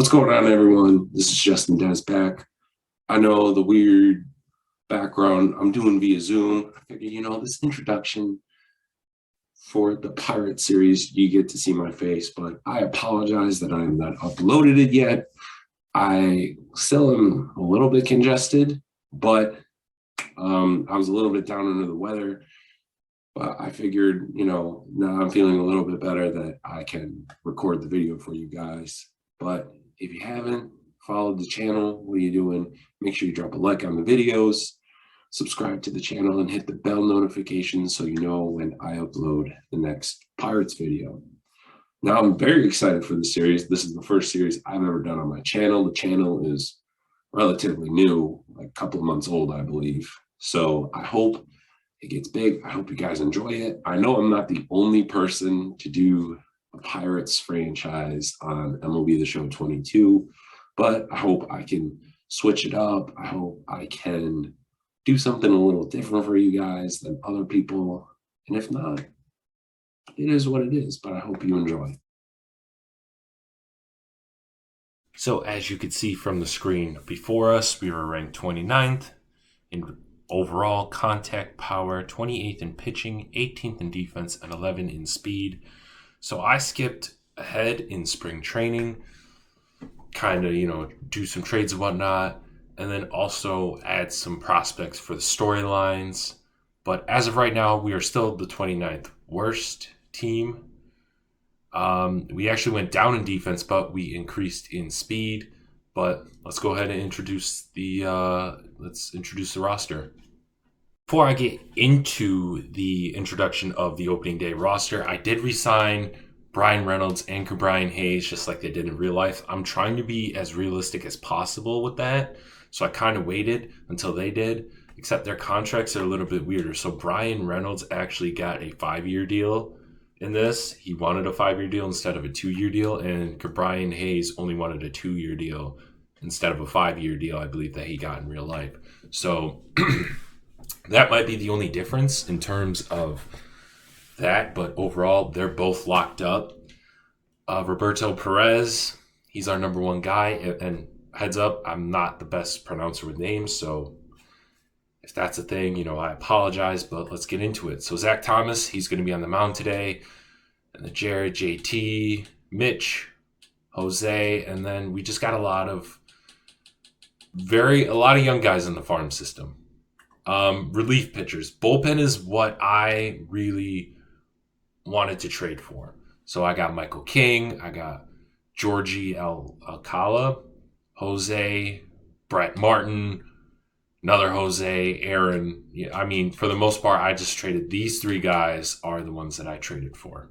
What's going on, everyone? This is Justindezzz back. I know the weird background I'm doing via Zoom. I figured, this introduction for the Pirate series, you get to see my face, but I apologize that I have not uploaded it yet. I still am a little bit congested, but I was a little bit down under the weather. But I figured, now I'm feeling a little bit better that I can record the video for you guys. But if you haven't followed the channel, what are you doing? Make sure you drop a like on the videos, subscribe to the channel, and hit the bell notification so you know when I upload the next Pirates video. Now, I'm very excited for this series. This is the first series I've ever done on my channel. The channel is relatively new, like a couple of months old, I believe. So I hope it gets big. I hope you guys enjoy it. I know I'm not the only person to do a Pirates franchise on MLB The Show 22, but I hope I can switch it up. I hope I can do something a little different for you guys than other people. And if not, it is what it is, but I hope you enjoy. So as you can see from the screen before us, we were ranked 29th in overall contact power, 28th in pitching, 18th in defense, and 11th in speed. So I skipped ahead in spring training, kind of, do some trades and whatnot, and then also add some prospects for the storylines. But as of right now, we are still the 29th worst team. We actually went down in defense, but we increased in speed. But let's go ahead and introduce the roster. Before I get into the introduction of the opening day roster, I did re-sign Brian Reynolds and Brian Hayes just like they did in real life. I'm trying to be as realistic as possible with that. So I kind of waited until they did, except their contracts are a little bit weirder. So Brian Reynolds actually got a 5-year deal in this. He wanted a 5-year deal instead of a 2-year deal, and Brian Hayes only wanted a 2-year deal instead of a 5-year deal, I believe, that he got in real life. So that might be the only difference in terms of that, but overall, they're both locked up. Roberto Perez, he's our number one guy, and heads up, I'm not the best pronouncer with names, so if that's a thing, I apologize, but let's get into it. So Zach Thomas, he's going to be on the mound today, and the Jared, JT, Mitch, Jose, and then we just got a lot of young guys in the farm system. Relief pitchers. Bullpen is what I really wanted to trade for. So I got Michael King, I got Georgie Alcala, Jose, Brett Martin, another Jose, Aaron. For the most part, I just traded. These 3 guys are the ones that I traded for.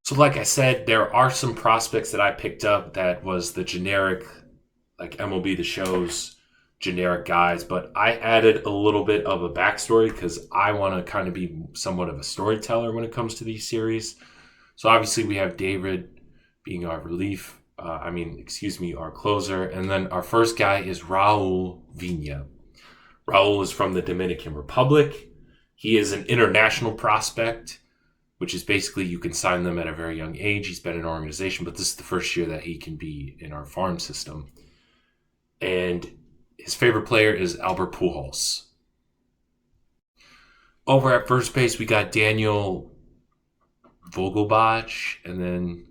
So like I said, there are some prospects that I picked up that was the generic, like MLB The Show's generic guys, but I added a little bit of a backstory because I want to kind of be somewhat of a storyteller when it comes to these series. So obviously we have David being our our closer, and then our first guy is Raul Vina. Raul is from the Dominican Republic. He is an international prospect, which is basically you can sign them at a very young age. He's been in our organization, but this is the first year that he can be in our farm system. And his favorite player is Albert Pujols. Over at first base, we got Daniel Vogelbach and then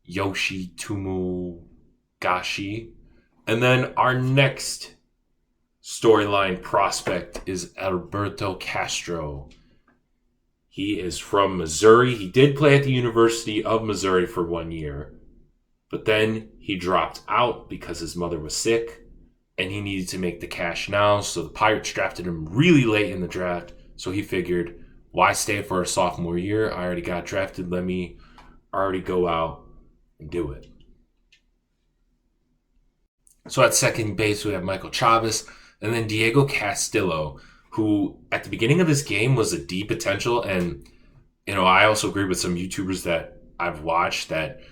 Yoshi Tomogashi. And then our next storyline prospect is Alberto Castro. He is from Missouri. He did play at the University of Missouri for 1 year, but then he dropped out because his mother was sick and he needed to make the cash now. So the Pirates drafted him really late in the draft. So he figured, why stay for a sophomore year? I already got drafted. Let me already go out and do it. So at second base, we have Michael Chavez and then Diego Castillo, who at the beginning of his game was a D potential. And, I also agree with some YouTubers that I've watched that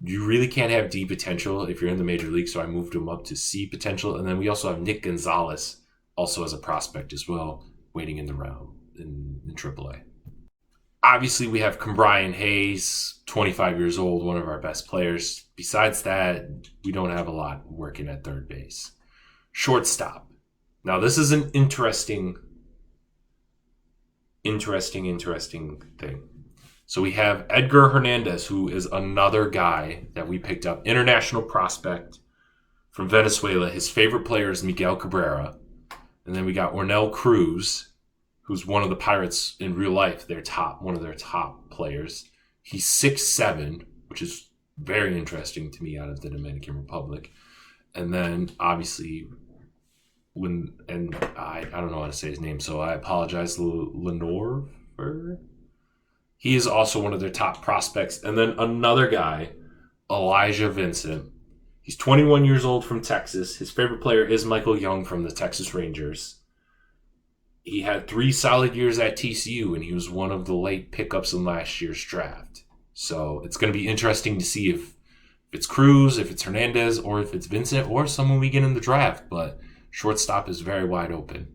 you really can't have D potential if you're in the major league. So I moved him up to C potential. And then we also have Nick Gonzalez also as a prospect as well, waiting in the round in AAA. Obviously, we have Brian Hayes, 25 years old, one of our best players. Besides that, we don't have a lot working at third base. Shortstop. Now, this is an interesting thing. So we have Edgar Hernandez, who is another guy that we picked up, international prospect from Venezuela. His favorite player is Miguel Cabrera. And then we got Ornel Cruz, who's one of the Pirates in real life, one of their top players. He's 6'7", which is very interesting to me, out of the Dominican Republic. And then obviously I don't know how to say his name, so I apologize, Lenore. He is also one of their top prospects. And then another guy, Elijah Vincent. He's 21 years old from Texas. His favorite player is Michael Young from the Texas Rangers. He had 3 solid years at TCU, and he was one of the late pickups in last year's draft. So it's going to be interesting to see if it's Cruz, if it's Hernandez, or if it's Vincent, or someone we get in the draft. But shortstop is very wide open.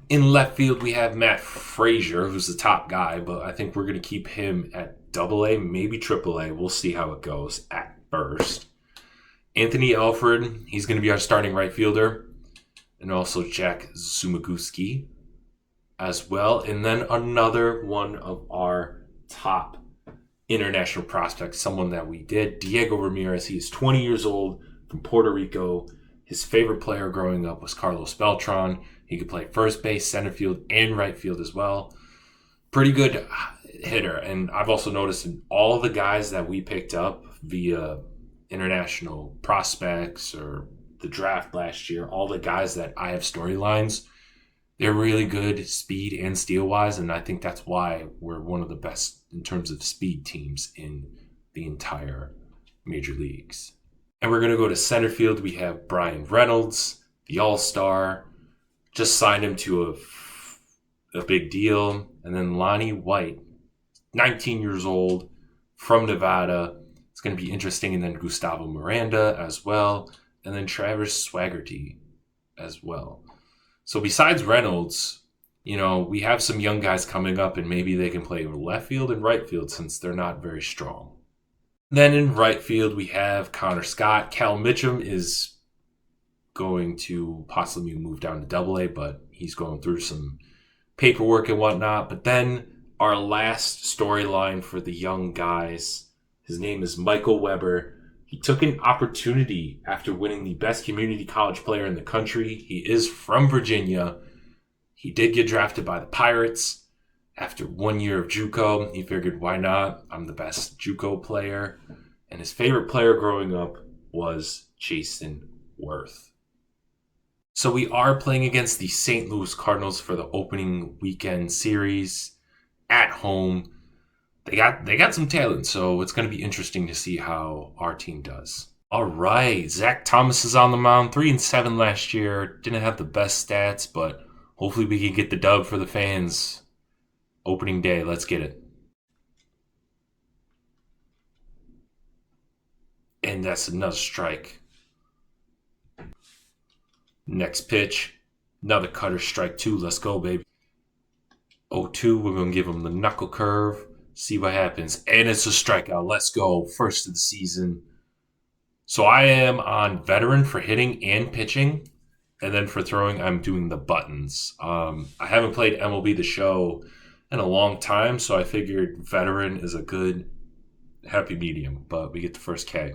In left field, we have Matt Frazier, who's the top guy, but I think we're going to keep him at AA, maybe AAA. We'll see how it goes at first. Anthony Alford, he's going to be our starting right fielder. And also Jack Zumaguski as well. And then another one of our top international prospects, someone that we did, Diego Ramirez. He is 20 years old from Puerto Rico. His favorite player growing up was Carlos Beltran. He could play first base, center field, and right field as well. Pretty good hitter. And I've also noticed in all the guys that we picked up via international prospects or the draft last year, all the guys that I have storylines, they're really good speed and steal-wise, and I think that's why we're one of the best in terms of speed teams in the entire major leagues. And we're going to go to center field. We have Brian Reynolds, the all-star. Just signed him to a big deal. And then Lonnie White, 19 years old, from Nevada. It's going to be interesting. And then Gustavo Miranda as well. And then Travis Swaggerty as well. So besides Reynolds, we have some young guys coming up, and maybe they can play left field and right field since they're not very strong. Then in right field, we have Connor Scott. Cal Mitchum is going to possibly move down to AA, but he's going through some paperwork and whatnot. But then our last storyline for the young guys, his name is Michael Weber. He took an opportunity after winning the best community college player in the country. He is from Virginia. He did get drafted by the Pirates. After 1 year of JUCO, he figured, why not? I'm the best JUCO player. And his favorite player growing up was Jason Worth. So we are playing against the St. Louis Cardinals for the opening weekend series at home. They got some talent, so it's going to be interesting to see how our team does. All right, Zach Thomas is on the mound, 3-7 last year. Didn't have the best stats, but hopefully we can get the dub for the fans. Opening day, let's get it. And that's another strike. Next pitch, another cutter, strike 2. Let's go, baby. 0-2, we're going to give him the knuckle curve. See what happens. And it's a strikeout. Let's go. First of the season. So I am on veteran for hitting and pitching. And then for throwing, I'm doing the buttons. I haven't played MLB The Show in a long time, so I figured veteran is a good happy medium. But we get the first K.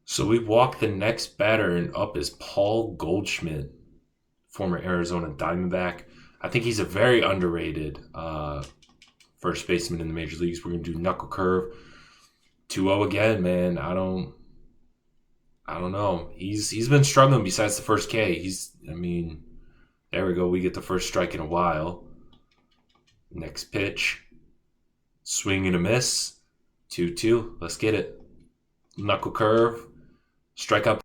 So we walk the next batter, and up is Paul Goldschmidt, former Arizona Diamondback. I think he's a very underrated first baseman in the major leagues. We're going to do knuckle curve. 2-0 again, man. I don't know. He's been struggling besides the first K. There we go. We get the first strike in a while. Next pitch. Swing and a miss. 2-2. Let's get it. Knuckle curve. Strike up.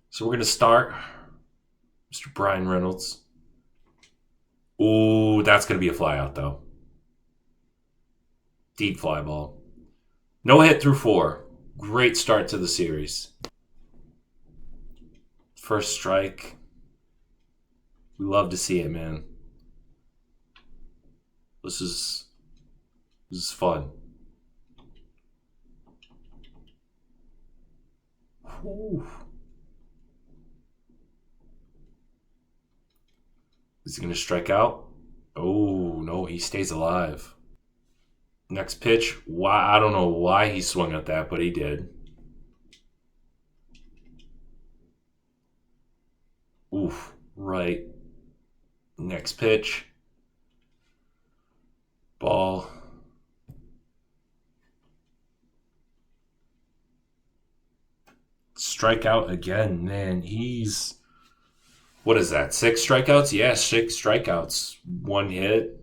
So we're going to start. Mr. Brian Reynolds. Ooh, that's going to be a fly out, though. Deep fly ball. No hit through 4. Great start to the series. First strike. We love to see it, man. This is fun. Whew. Is he going to strike out? Oh, no, he stays alive. Next pitch. Why? I don't know why he swung at that, but he did. Oof, right. Next pitch. Ball. Strikeout again, man. He's... What is that? 6 strikeouts? Yeah, 6 strikeouts. 1 hit.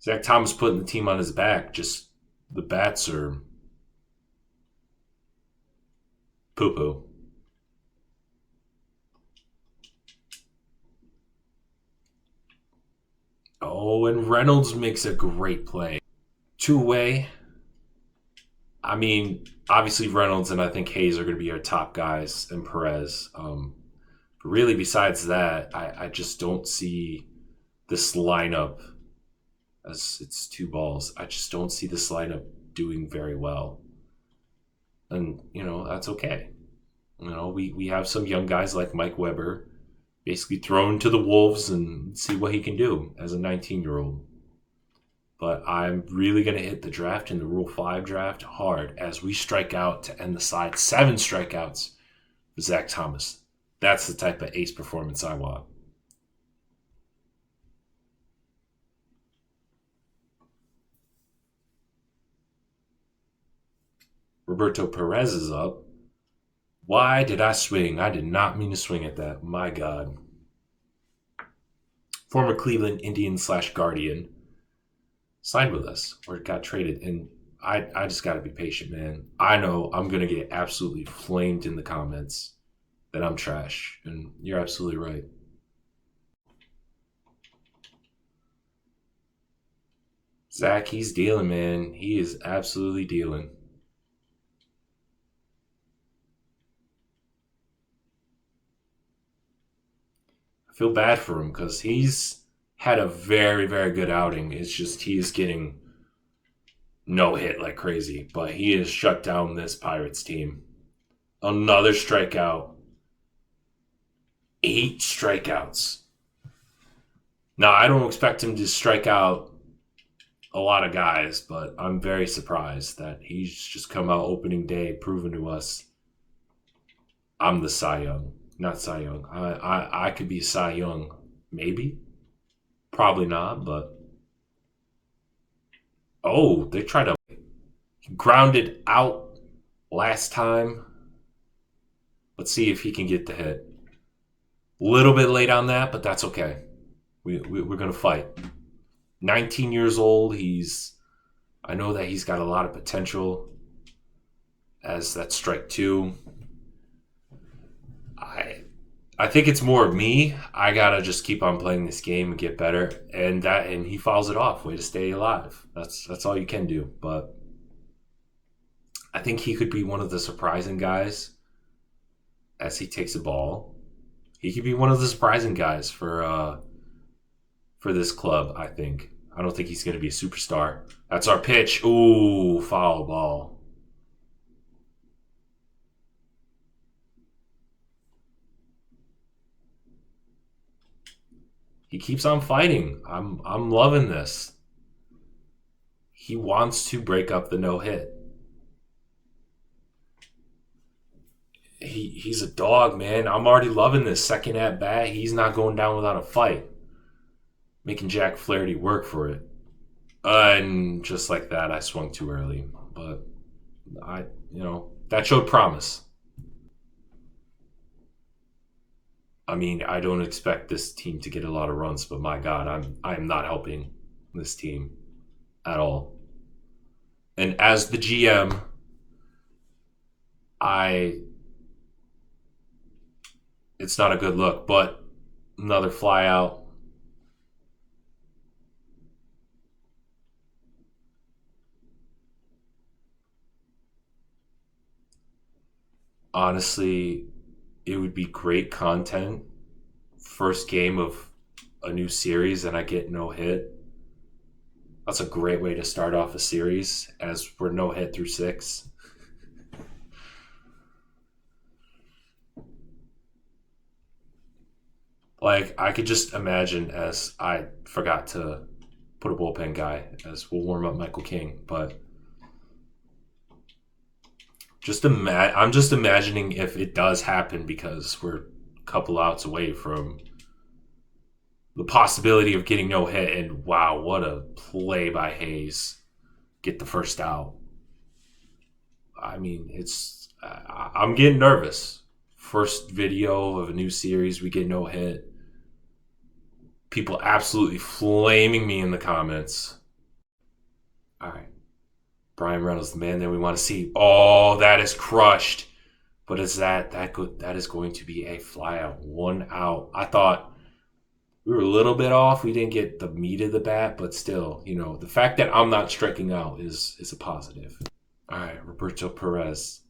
Zach Thomas putting the team on his back. Just the bats are poo-poo. Oh, and Reynolds makes a great play. 2-way. I mean, obviously Reynolds and I think Hayes are going to be our top guys, and Perez. But really, besides that, I just don't see this lineup, as it's 2 balls. I just don't see this lineup doing very well. And, that's okay. We have some young guys like Mike Weber basically thrown to the wolves and see what he can do as a 19-year-old. But I'm really going to hit the draft in the Rule 5 draft hard as we strike out to end the side. 7 strikeouts for Zach Thomas. That's the type of ace performance I want. Roberto Perez is up. Why did I swing? I did not mean to swing at that. My God. Former Cleveland Indian / Guardian signed with us or got traded. And I just got to be patient, man. I know I'm going to get absolutely flamed in the comments that I'm trash. And you're absolutely right. Zach, he's dealing, man. He is absolutely dealing. I feel bad for him because he's had a very, very good outing. It's just he's getting no hit like crazy. But he has shut down this Pirates team. Another strikeout. 8 strikeouts. Now, I don't expect him to strike out a lot of guys, but I'm very surprised that he's just come out opening day proving to us I'm the Cy Young. Not Cy Young. I could be Cy Young. Maybe. Probably not, but... Oh, they tried to... Grounded out last time. Let's see if he can get the hit. Little bit late on that, but that's okay. We're going to fight. 19 years old. I know that he's got a lot of potential as that strike 2. I think it's more of me. I gotta just keep on playing this game and get better, and he fouls it off. Way to stay alive. That's all you can do. But I think he could be one of the surprising guys as he takes the ball. He could be one of the surprising guys for this club. I think. I don't think he's going to be a superstar. That's our pitch. Ooh, foul ball. He keeps on fighting. I'm loving this. He wants to break up the no-hit. He's a dog, man. I'm already loving this. Second at bat, he's not going down without a fight. Making Jack Flaherty work for it. And just like that, I swung too early. But that showed promise. I mean, I don't expect this team to get a lot of runs, but my God, I am not helping this team at all. And as the GM, it's not a good look, but another fly out. Honestly, it would be great content. First game of a new series and I get no hit, that's a great way to start off a series, as we're no hit through 6. Like, I could just imagine, as I forgot to put a bullpen guy, as we'll warm up Michael King, but I'm just imagining if it does happen, because we're a couple outs away from the possibility of getting no hit, and wow, what a play by Hayes. Get the first out. I mean, I'm getting nervous. First video of a new series, we get no hit. People absolutely flaming me in the comments. All right. Brian Reynolds, the man that we want to see. Oh, that is crushed. But is that is going to be a flyout. 1 out. I thought we were a little bit off. We didn't get the meat of the bat, but still, the fact that I'm not striking out is a positive. All right, Roberto Perez.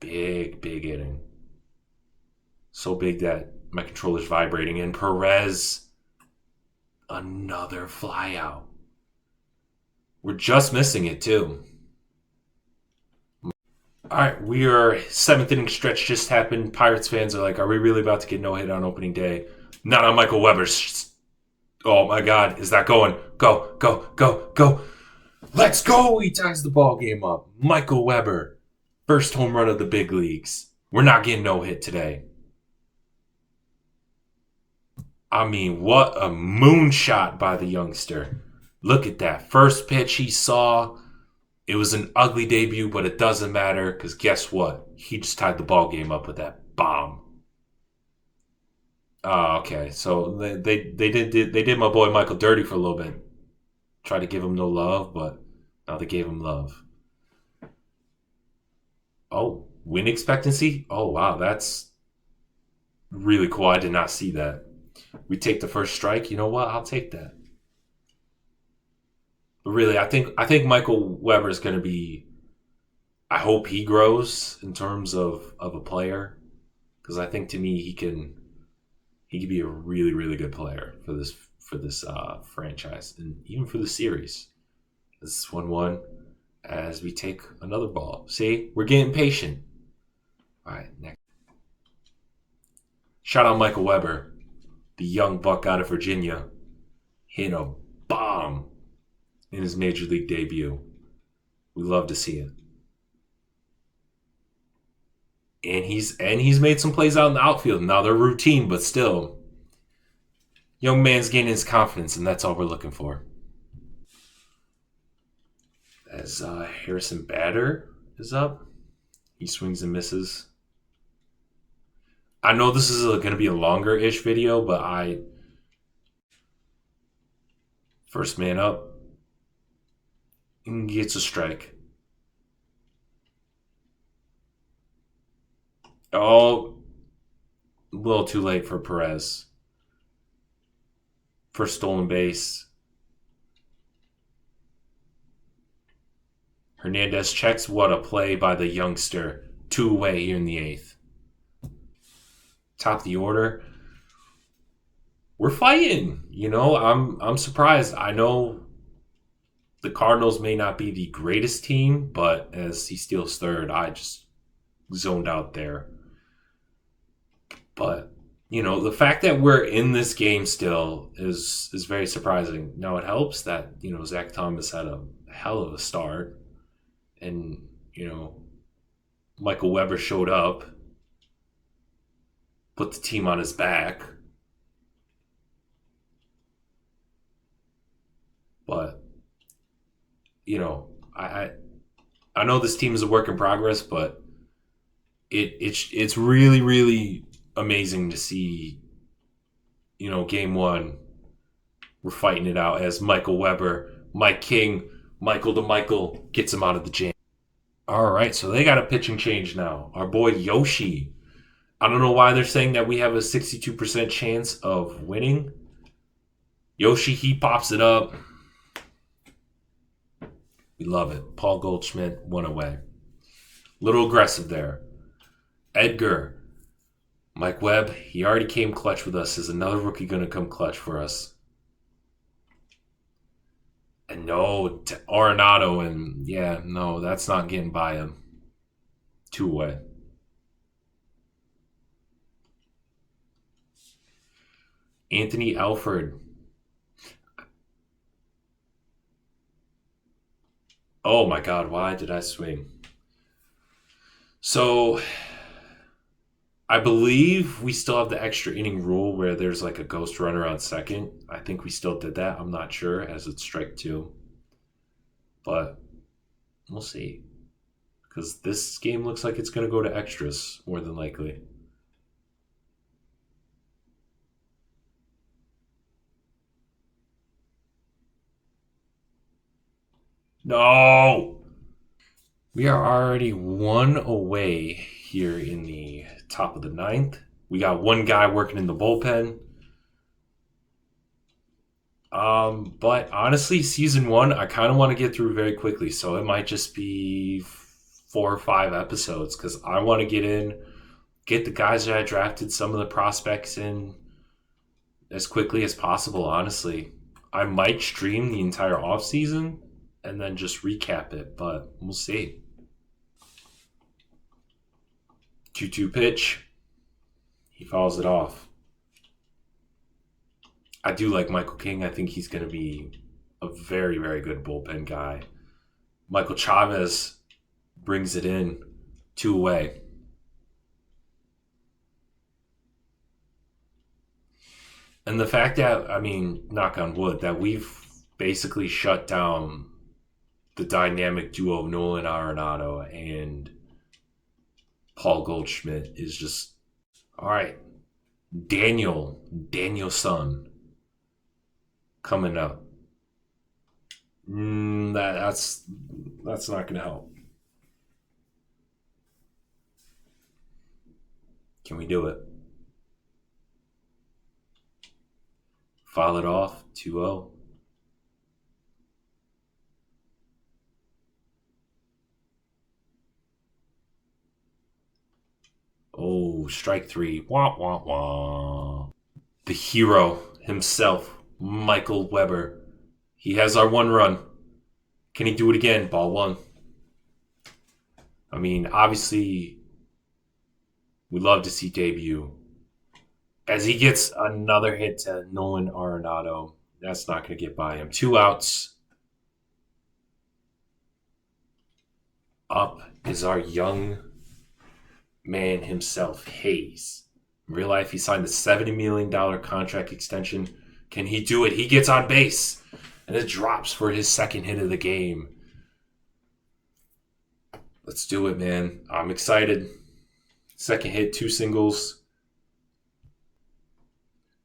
Big inning. So big that my controller's vibrating. And Perez, another flyout. We're just missing it, too. All right, we are 7th inning stretch just happened. Pirates fans are like, are we really about to get no hit on opening day? Not on Michael Weber. Oh my God, is that going? Go, go, go, go. Let's go. He ties the ball game up. Michael Weber, first home run of the big leagues. We're not getting no hit today. I mean, what a moonshot by the youngster. Look at that. First pitch he saw. It was an ugly debut, but it doesn't matter, because guess what? He just tied the ball game up with that bomb. Oh, okay. So they did my boy Michael dirty for a little bit. Tried to give him no love, but now they gave him love. Oh, win expectancy? Oh, wow. That's really cool. I did not see that. We take the first strike. You know what? I'll take that. But really, I think Michael Weber is going to be. I hope he grows in terms of a player, because I think, to me, he can be a really, really good player for this franchise, and even for the series. This is 1-1 as we take another ball. See, we're getting patient. All right, next. Shout out Michael Weber, the young buck out of Virginia, hit a bomb in his major league debut. We love to see it. And he's made some plays out in the outfield. Now they're routine, but still, young man's gaining his confidence, and that's all we're looking for. As Harrison Bader is up, he swings and misses. I know this is going to be a longer-ish video, but first man up, and gets a strike. Oh, a little too late for Perez. First stolen base. Hernandez checks. What a play by the youngster. 2 away here in the 8th. Top of the order. We're fighting. I'm surprised. I know the Cardinals may not be the greatest team, but as he steals third, I just zoned out there. But, the fact that we're in this game still is very surprising. Now, it helps that, Zach Thomas had a hell of a start. And, Michael Weber showed up, put the team on his back. But, I know this team is a work in progress, but it's really, really amazing to see, game 1, we're fighting it out as Michael Weber, Mike King, Michael to Michael gets him out of the jam. All right, so they got a pitching change now. Our boy Yoshi. I don't know why they're saying that we have a 62% chance of winning. Yoshi, he pops it up. We love it. Paul Goldschmidt, 1 away. Little aggressive there. Edgar. Mike Webb, he already came clutch with us. Is another rookie going to come clutch for us? And no, Arenado, and yeah, no, that's not getting by him. 2 away. Anthony Alford. Oh my God, why did I swing? So I believe we still have the extra inning rule where there's like a ghost runner on second. I think we still did that. I'm not sure as it's strike two, but we'll see. Because this game looks like it's going to go to extras more than likely. No! We are already 1 away here in the top of the ninth. We got one guy working in the bullpen. But honestly, season one, I kind of want to get through very quickly. So it might just be 4 or 5 episodes because I want to get in, get the guys that I drafted, some of the prospects in as quickly as possible, honestly. I might stream the entire offseason and then just recap it, but we'll see. 2-2 pitch. He fouls it off. I do like Michael King. I think he's going to be a very, very good bullpen guy. Michael Chavez brings it in 2 away. And the fact that, I mean, knock on wood, that we've basically shut down the dynamic duo of Nolan Arenado and Paul Goldschmidt is just, all right. Danielson coming up. That's not going to help. Can we do it? Foul it off, 2-0. Oh, strike three. Wah, wah, wah. The hero himself, Michael Weber. He has our one run. Can he do it again? Ball one. I mean, obviously, we love to see debut. As he gets another hit to Nolan Arenado, that's not going to get by him. 2 outs. Up is our young man himself, Hayes. In real life, he signed a $70 million contract extension. Can he do it? He gets on base, and it drops for his second hit of the game. Let's do it, man. I'm excited. Second hit, 2 singles.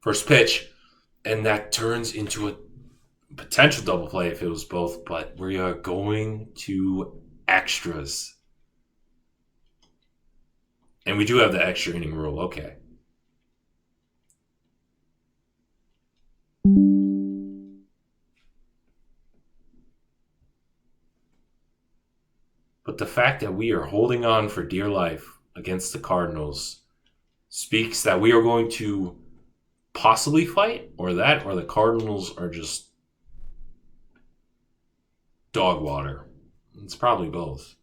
First pitch, and that turns into a potential double play if it was both, but we are going to extras. And we do have the extra inning rule. Okay. But the fact that we are holding on for dear life against the Cardinals speaks that we are going to possibly fight, or the Cardinals are just dog water. It's probably both.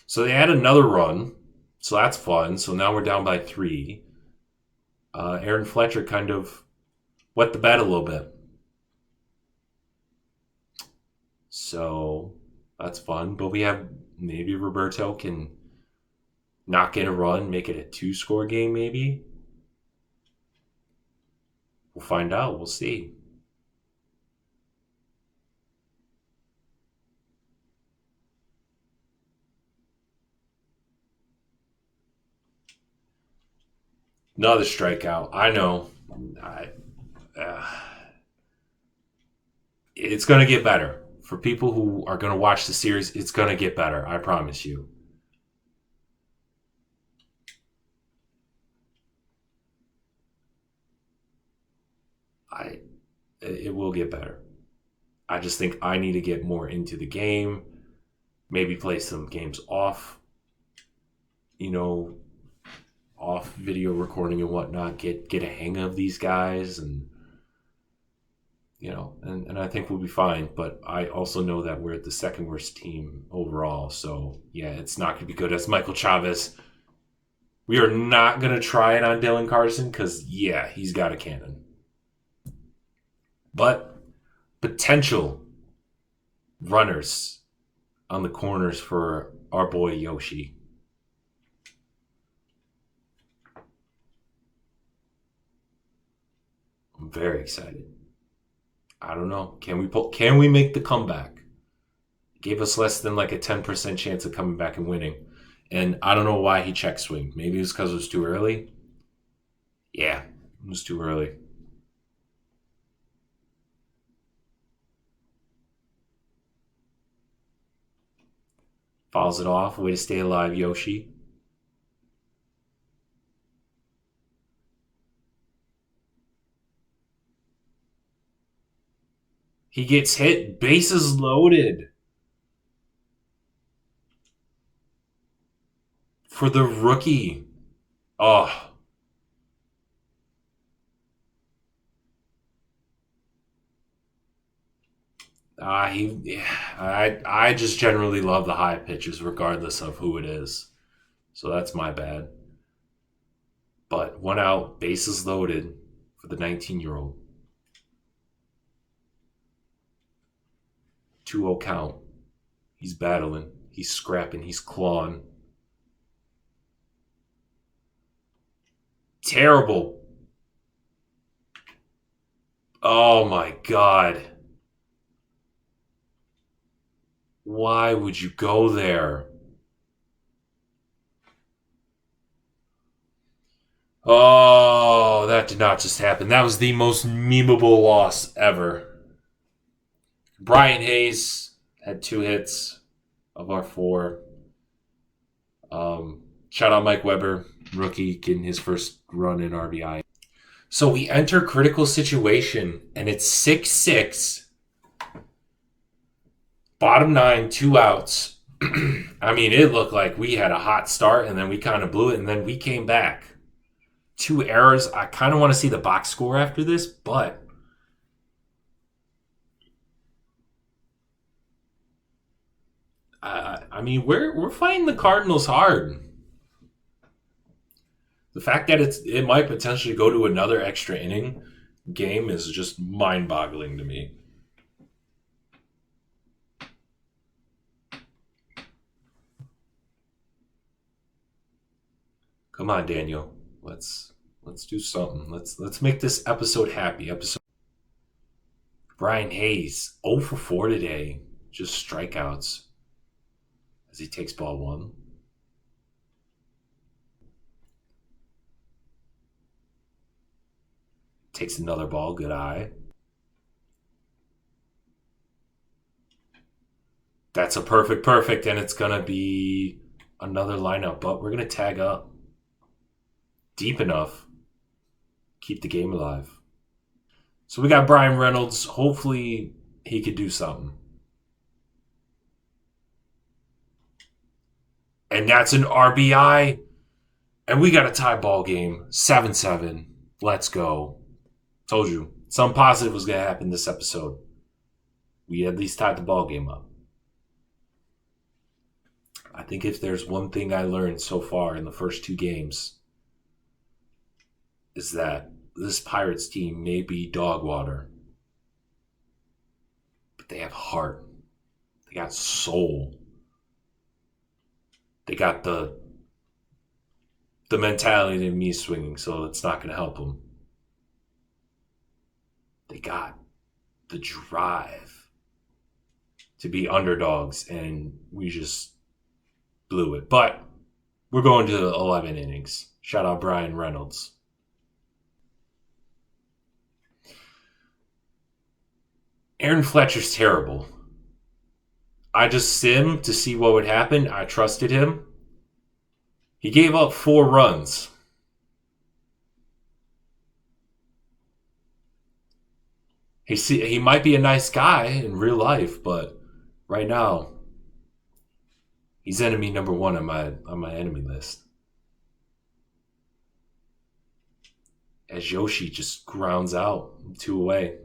So they add another run, so that's fun. So now we're down by 3. Aaron Fletcher kind of wet the bed a little bit. So that's fun. But we have maybe Roberto can not get a run, make it a 2-score game maybe. We'll find out. We'll see. Another strikeout. I know. It's going to get better. For people who are going to watch the series, it's going to get better. I promise you. It will get better. I just think I need to get more into the game. Maybe play some games off. Off video recording and whatnot. Get a hang of these guys and and I think we'll be fine. But I also know that we're the second worst team overall. So, yeah, it's not going to be good. As Michael Chavez, we are not going to try it on Dylan Carson because, yeah, he's got a cannon. But potential runners on the corners for our boy Yoshi. I'm very excited. I don't know. Can we make the comeback? Gave us less than like a 10% chance of coming back and winning. And I don't know why he check swinged. Maybe it was because it was too early. Yeah, it was too early. Fouls it off. Way to stay alive, Yoshi. He gets hit. Bases loaded. For the rookie. Oh. I just generally love the high pitches regardless of who it is. So that's my bad. But 1 out, bases loaded for the 19-year-old. 2-0 count. He's battling. He's scrapping. He's clawing. Terrible. Oh my God. Why would you go there? Oh, that did not just happen. That was the most memeable loss ever. Brian Hayes had 2 hits of our 4. Shout out Mike Weber, rookie, getting his first run in RBI. So we enter critical situation, and it's 6-6. Bottom 9, 2 outs. I mean, it looked like we had a hot start, and then we kind of blew it, and then we came back. 2 errors. I kind of want to see the box score after this, but I mean, we're fighting the Cardinals hard. The fact that it might potentially go to another extra inning game is just mind-boggling to me. Come on, Daniel. Let's do something. Let's make this episode happy. Brian Hayes, 0 for 4 today. Just strikeouts as he takes ball 1. Takes another ball. Good eye. That's a perfect, and it's going to be another lineup, but we're going to tag up deep enough. Keep the game alive. So we got Brian Reynolds. Hopefully he could do something. And that's an RBI. And we got a tie ball game. 7-7. Let's go. Told you. Something positive was going to happen this episode. We at least tied the ball game up. I think if there's one thing I learned so far in the first 2 games, is that this Pirates team may be dog water, but they have heart. They got soul. They got the mentality of me swinging, so it's not going to help them. They got the drive to be underdogs, and we just blew it. But we're going to 11 innings. Shout out Brian Reynolds. Aaron Fletcher's terrible. I just simmed to see what would happen. I trusted him. He gave up 4 runs. He might be a nice guy in real life, but right now, he's enemy number 1 on my enemy list. As Yoshi just grounds out 2 away.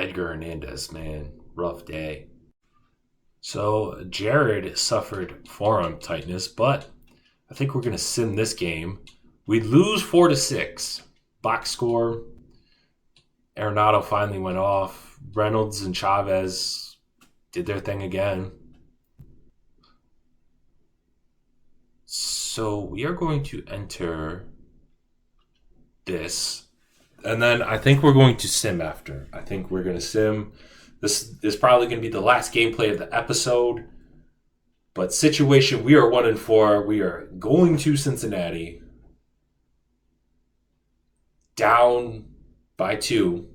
Edgar Hernandez, man, rough day. So Jared suffered forearm tightness, but I think we're going to sim this game. We lose 4-6. Box score. Arenado finally went off. Reynolds and Chavez did their thing again. So we are going to enter this. And then I think we're going to sim after. I think we're going to sim. This is probably going to be the last gameplay of the episode. But situation, we are 1-4. We are going to Cincinnati. Down by 2.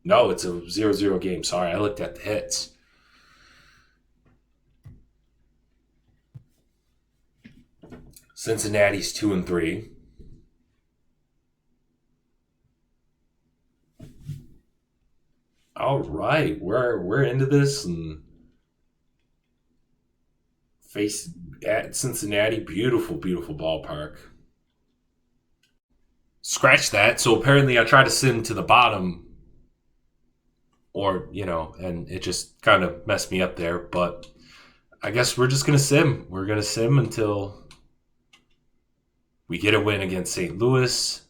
No, it's a 0-0 game. Sorry, I looked at the hits. Cincinnati's 2-3. All right, we're into this and face at Cincinnati. Beautiful, beautiful ballpark. Scratch that. So apparently I tried to sim to the bottom, or and it just kind of messed me up there. But I guess we're just gonna sim. We're gonna sim until we get a win against St. Louis.